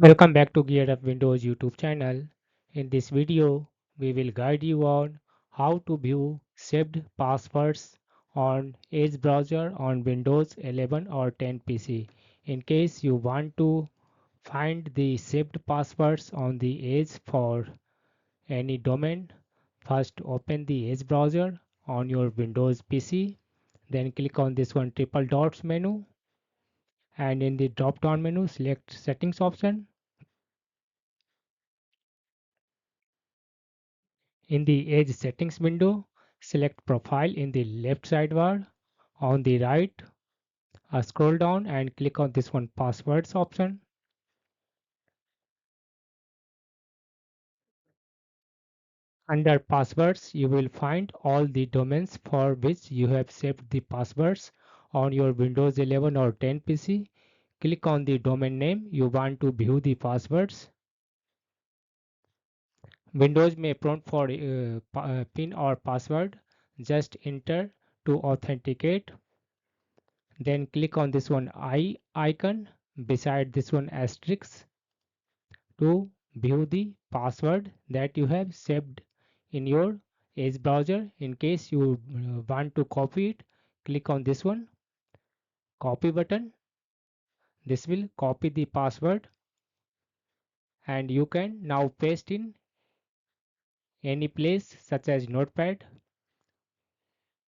Welcome back to Gear Up Windows YouTube channel. In this video, we will guide you on how to view saved passwords on Edge browser on Windows 11 or 10 PC. In case you want to find the saved passwords on the Edge for any domain, first open the Edge browser on your Windows PC. Then click on this one triple dots menu, and in the drop down menu select settings option. In the Edge settings window, select Profile in the left sidebar. On the right, scroll down and click on this one Passwords option. Under Passwords, you will find all the domains for which you have saved the passwords on your Windows 11 or 10 PC. Click on the domain name you want to view the passwords. Windows may prompt for PIN or password. Just enter to authenticate. Then click on this one I icon beside this one asterisk to view the password that you have saved in your Edge browser. In case you want to copy it, click on this one copy button. This will copy the password and you can now paste in any place such as notepad.